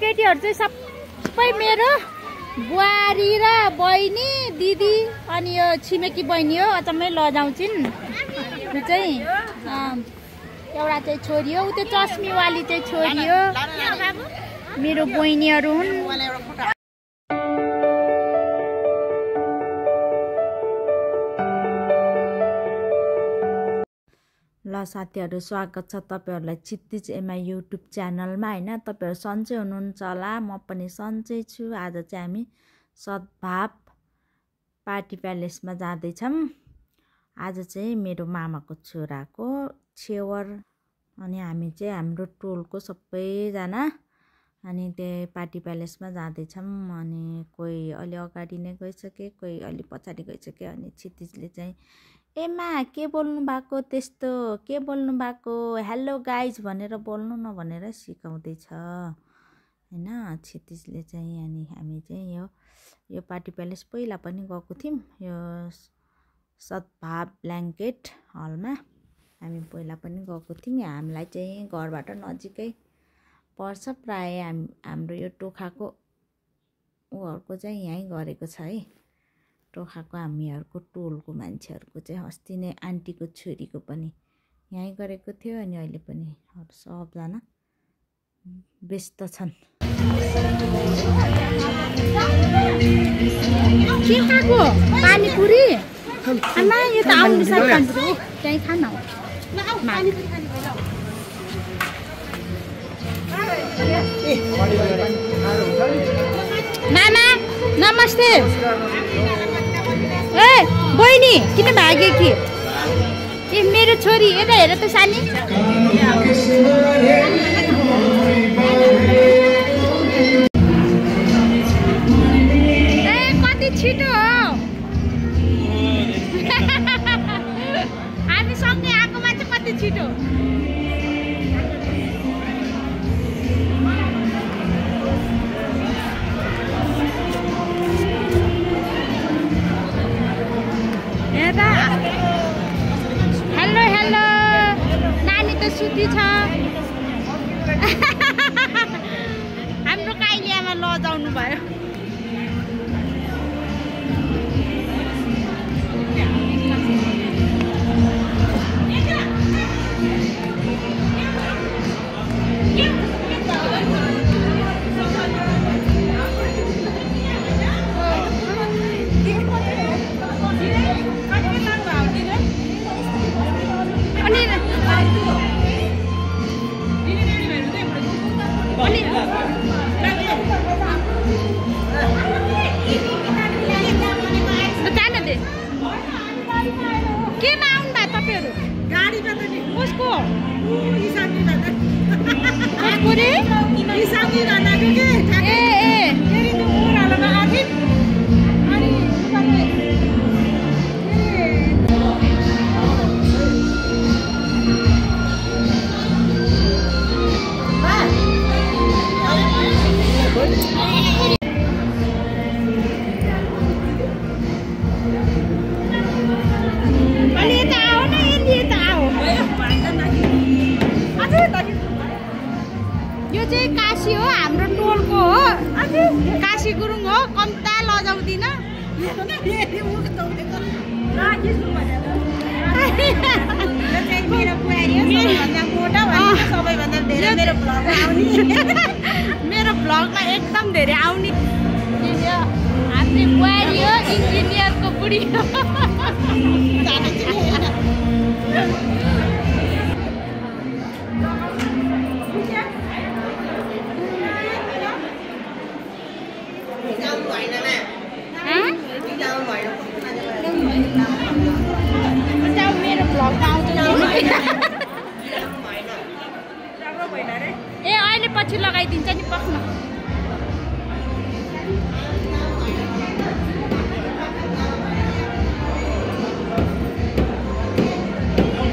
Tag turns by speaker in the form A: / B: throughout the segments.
A: केटीहरु चाहिँ सबै मेरो बुहारी र बहिनी दिदी अनि यो छिमेकी बहिनी हो अचम्मै लजाउँछिन् यो चाहिँ एउटा चाहिँ छोरी हो उते चस्मीवाली चाहिँ छोरी हो मेरो बहिनीहरु हुन् ल साथीहरु स्वागत छ तपाईहरुलाई क्षितिज एमआई युट्युब च्यानलमा हैन तपाईहरु सन्चै हुनुहुन्छ होला म पनि सन्चै छु आज चाहिँ हामी सद्भाव पार्टी प्यालेसमा जाँदै छौं आज चाहिँ मेरो मामाको छोराको छेवर अनि हामी चाहिँ हाम्रो टोलको सबैजना अनि त्यही पार्टी प्यालेसमा जाँदै छौं अनि कोही अलि अगाडि नै गइसके कोही अलि पछाडी गइसके अनि क्षितिजले चाहिँ एमा के बोल्नु भएको त्यस्तो के बोल्नु भएको हेलो गाइज भनेर बोल्नु न भनेर सिकाउँदै छ हैन क्षितिजले चाहिँ अनि हामी चाहिँ यो पार्टी प्यालेस पहिला पनि गएको थियौं यो सद्भाव ब्ल्याङ्केट हलमा हामी पहिला पनि गएको थियौं हामीलाई चाहिँ घरबाट नजिकै पर्छ प्राय हाम्रो यो टोखाको उहरुको चाहिँ यही गरेको छ है टोखाको हामीहरुको टोलको मान्छेहरुको चाहिँ अस्ति नै आन्टीको छोरीको पनि यही गरेको थियो अनि अहिले पनि सबजना व्यस्त छन् के खाको पानीपुरी आमा यो त आउनु छ पानीपुरी त्यही खान मामा नमस्ते ए बहिनी किन भागे कि ए मेरो छोरी यता हेर त सानी ए कति छिटो हो हामी सँगै आएकोमा चाहिँ कति छिटो हेलो हेलो नानी त सुती छ हाम्रो काइली आमा लजाउनु भयो केमा आउनु भयो तपाईहरु गाडीमा त नि कसको इसाकी भन्दा कसको रे इसाकी भन्दाको के ए फेरि त ओरालोमा आथिन अनि यो चाहिँ काशी हो हाम्रो टोलको हो काशी गुरुङ हो कम्ता लजाउँदिन मेरो भ्लगमा एकदम धेरै आउने हाम्रो बुहारी हो इन्जिनियरको बुढी हो मेरो भ्लगमा आउँछ ए अहिले पछि लगाइदिन्छ नि पक्न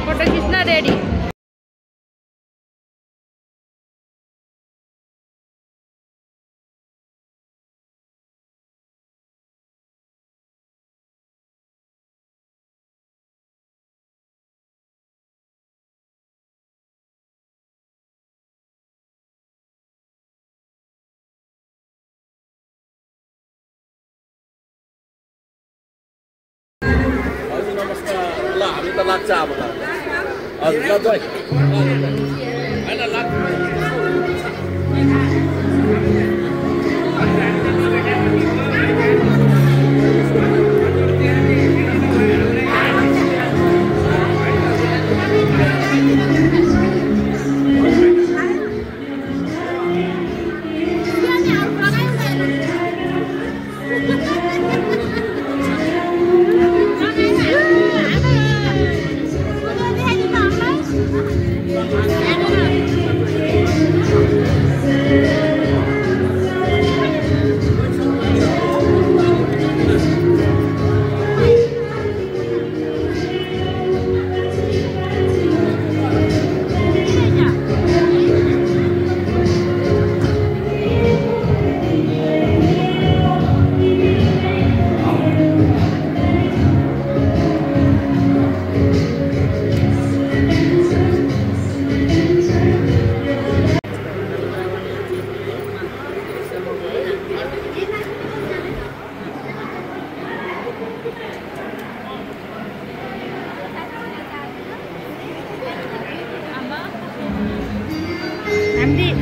A: फोटो खिच्न रेडी
B: लाग्छ अब हजुर दाइ हैन लाग्छ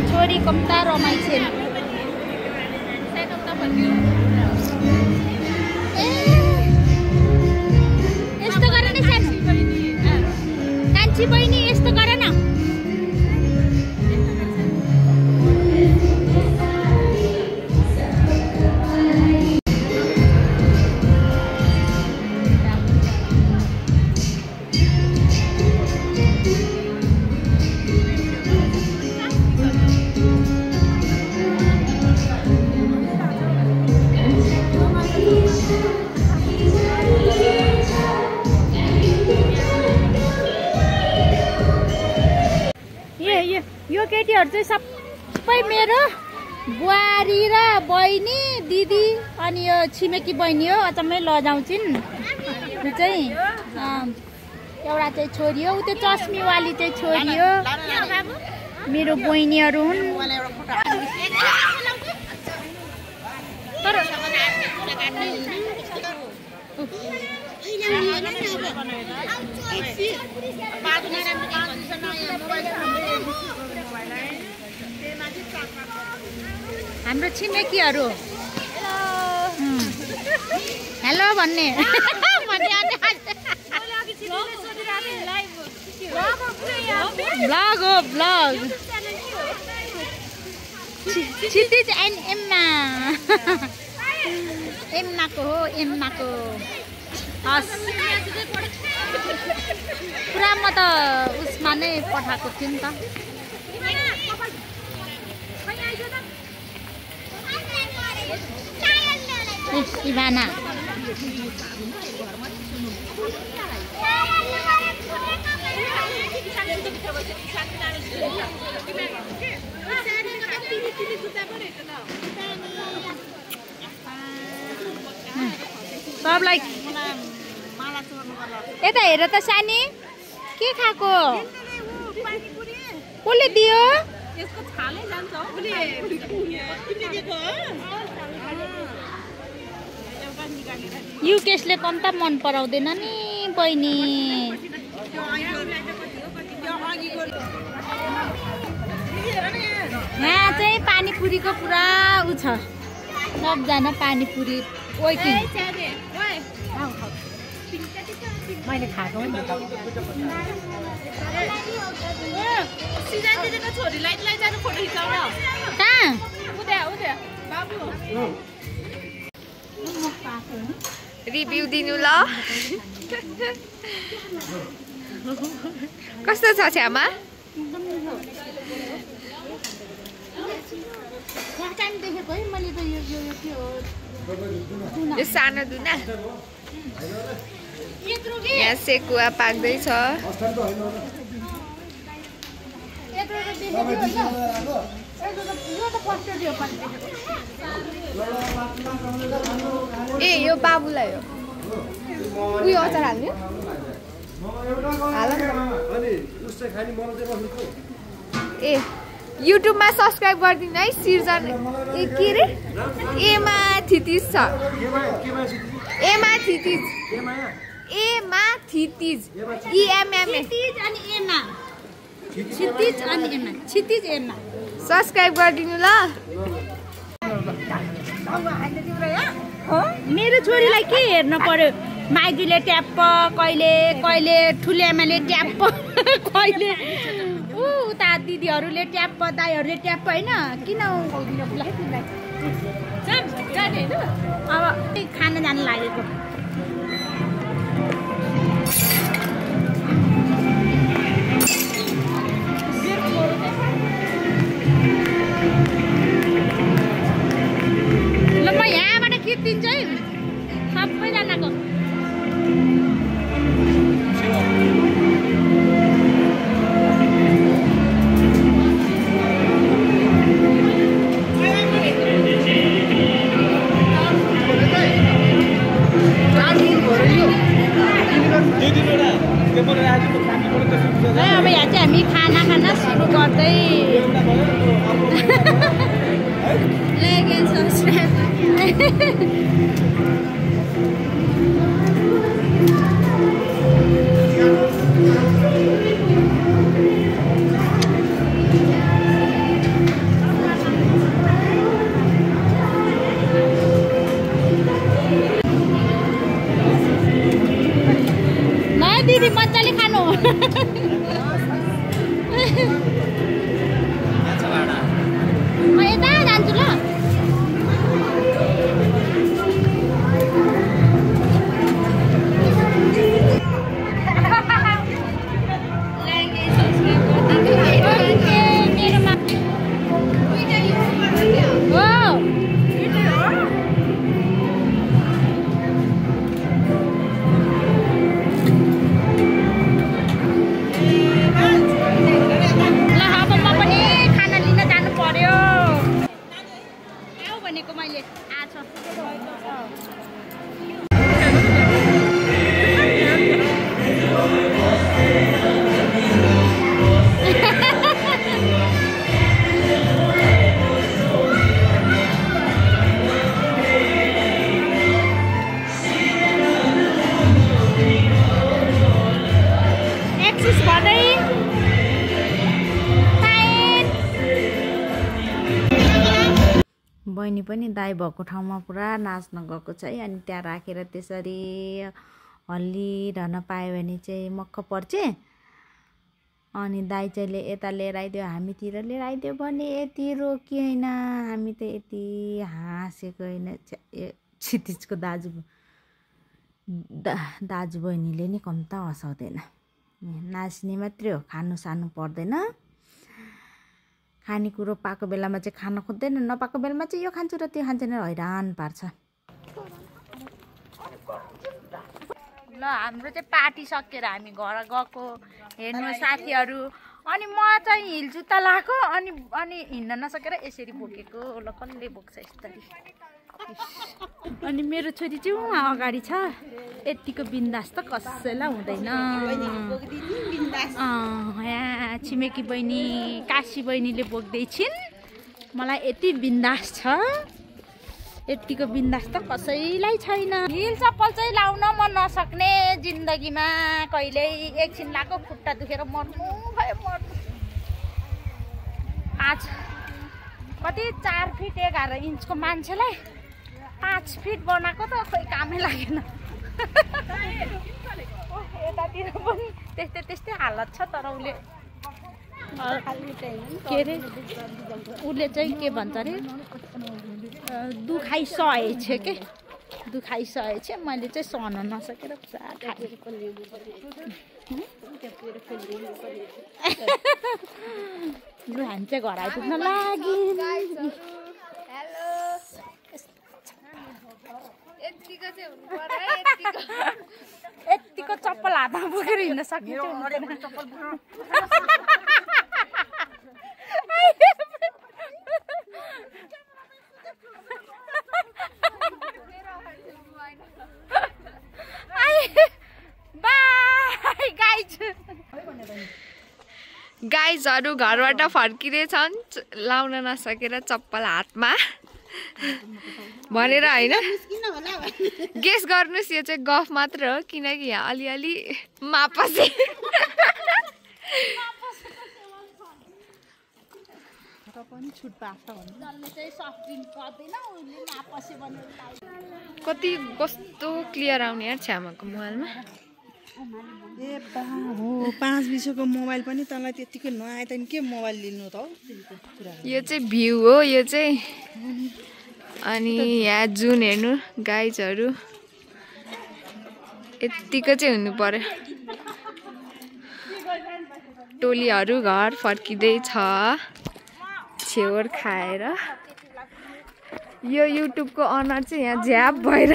A: छोरी कम्ता रमाइछन् यस्तो गर न सानो कान्छी बहिनी यस्तो गर न यो केटीहरु चाहिँ सबै मेरो बुहारी र बहिनी दिदी अनि यो छिमेकी बहिनी हो अचम्मै लजाउँछिन् यो चाहिँ एउटा चाहिँ छोरी हो त्यो चस्मीवाली चाहिँ छोरी हो मेरो बहिनीहरु हुन् हाम्रो छिमेकीहरु हेलो भन्ने ब्लग हो ब्लग क्षितिज एन्ड एम्माको हो एम्माको हस् पुरा म त उसमा नै पठाएको थिएँ नि त इभाना सबलाई यता हेर त सानी के खाएको कसले दियो युकेशले कम्ता मन पराउँदैन नि बहिनी यहाँ चाहिँ पानीपुरीको पुरा उ छ सबजना पानीपुरी वेटिङ मैले खाएको नि
C: रिभ्यू दिनु ल कस्तो छ छ्यामा यो सानो दुना यहाँ सेकुवा पाक्दैछ ए यो बाबुलाई हो उयो अचार हाल्ने ए युट्युबमा सब्स्क्राइब गरिदिनु है सिर्जन ए के रे एमा थितिस छ एमा थितिस ए मा थितिज EMM
D: क्षितिज अनि एमा क्षितिज अनि एमा क्षितिज एमा
C: सब्स्क्राइब गरिदिनु ल
D: मेरो छोरीलाई के हेर्न पर्यो माइजूले ट्याप्प कहिले कहिले ठुले आमाले ट्याप्प कहिले उता दिदीहरूले ट्याप्प दाइहरूले ट्याप्प होइन किन अब खाना जानु लागेको ल म यहाँबाट खिचिदिन्छु है सबैजनाको अब यहाँ चाहिँ हामी खाना सुरु गर्दै दिदी मजाले खानु म यता जान्छु ल मैले आज एक्सिस भन्दै
A: बहिनी पनि दाइ भएको ठाउँमा पुरा नाच्न गएको छ है। अनि त्यहाँ राखेर त्यसरी हल्लिरहन पायो भने चाहिँ मक्क पर्छ। अनि दाइ चाहिँ यता लिएर आइदियो, हामीतिर लिएर आइदियो भने यति रोकिएन, हामी त यति हाँसेको होइन। क्षितिजको दाजु बहिनीले नि कम त हँसाउँदैन, नाच्ने मात्रै हो, खानु सानु पर्दैन। खानेकुरो पाएको बेलामा चाहिँ खान खोज्दैन, नपाएको बेलामा चाहिँ यो खान्छु र त्यो खान्छ नि, हैरान पार्छ।
D: ल हाम्रो चाहिँ पार्टी सकेर हामी घर गएको हेर्नु साथीहरू। अनि म चाहिँ हिल जुत्ता लगाएको अनि हिँड्न नसकेर यसरी बोकेको। ल कसले बोक्छ यसरी। अनि मेरो छोरी चाहिँ उहाँ अगाडि छ, यतिको बिन्दास त कसैलाई हुँदैन। यहाँ छिमेकी बहिनी काशी बहिनीले बोक्दैछिन्, मलाई यति बिन्दास छ, यतिको बिन्दास त कसैलाई छैन। हिल चप्पल चाहिँ लाउन म नसक्ने जिन्दगीमा, कहिल्यै एकछिन लाएको खुट्टा दुखेर मर्नु भयो। कति 4 फिट 11 इन्चको मान्छेलाई 5 फिट बनाएको त खोइ कामै लागेन। यतातिर पनि त्यस्तै हालत छ। तर उसले के अरे उसले चाहिँ के भन्छ अरे दुखाइ सहेछ के, दुखाइ सहेछ। मैले चाहिँ सहन नसकेर लु हामी चाहिँ घर आइपुग्न लाग्यो। यतिको चप्पल हातमा बोकेर हिँड्न सकिन्छ।
C: गाइजहरू घरबाट फर्किँदैछन् लाउन नसकेर चप्पल हातमा। भनेर होइन गेस गर्नुहोस् यो चाहिँ गफ मात्र हो किनकि यहाँ अलिअलि मापसे कति कस्तो क्लियर आउने यार छ्यामाको मोबाइलमा
E: ए बा हो 5 विषयको मोबाइल पनि तँलाई त्यतिकै नआए त के मोबाइल लिनु त हौ
C: यो चाहिँ भ्यू हो यो चाहिँ अनि यहाँ जुन हेर्नु गाइजहरू यतिको चाहिँ हुनु पर्यो टोलीहरू घर फर्किँदैछ छेउर खाएर यो युट्युबको अनर चाहिँ यहाँ झ्याप भएर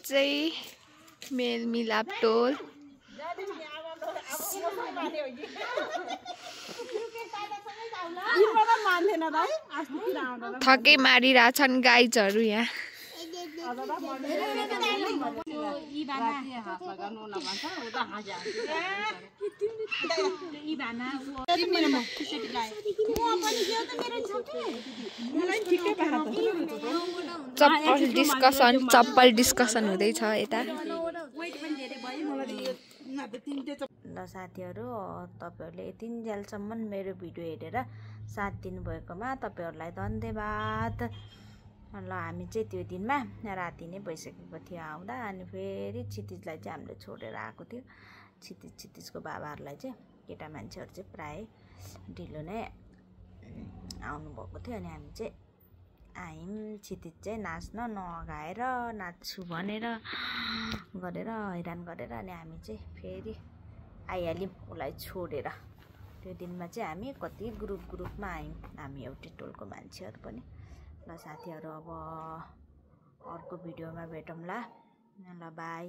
C: चाहिँ मेलमिलाप टोल थकै मारिरहेछन् गाइजहरू यहाँ चप्पल डिस्कसन हुँदैछ यता
A: ल साथीहरू तपाईहरुले यतिन्जेलसम्म मेरो भिडियो हेरेर साथ दिनुभएकोमा तपाईहरुलाई धन्यवाद। ल हामी चाहिँ त्यो दिनमा राति नै भइसकेको थियो आउँदा अनि फेरि क्षितिजलाई चाहिँ हामीले छोडेर आएको थियो। क्षितिजको बाबाहरुलाई चाहिँ केटा मान्छेहरु चाहिँ प्राय ढिलो नै आउनु भएको थियो अनि हामी चाहिँ आइम। क्षितिज चाहिँ नाच्न नअगाएर नाच्छु भनेर गरेर हैरान गरेर अनि हामी चाहिँ फेरि आइहाल्यौं उलाई छोडेर। त्यो दिनमा चाहिँ हामी कति ग्रुपमा आयौं हामी एउटै टोलको मान्छेहरु पनि। ल साथीहरु अब अर्को भिडियोमा भेटौँला। ल बाई।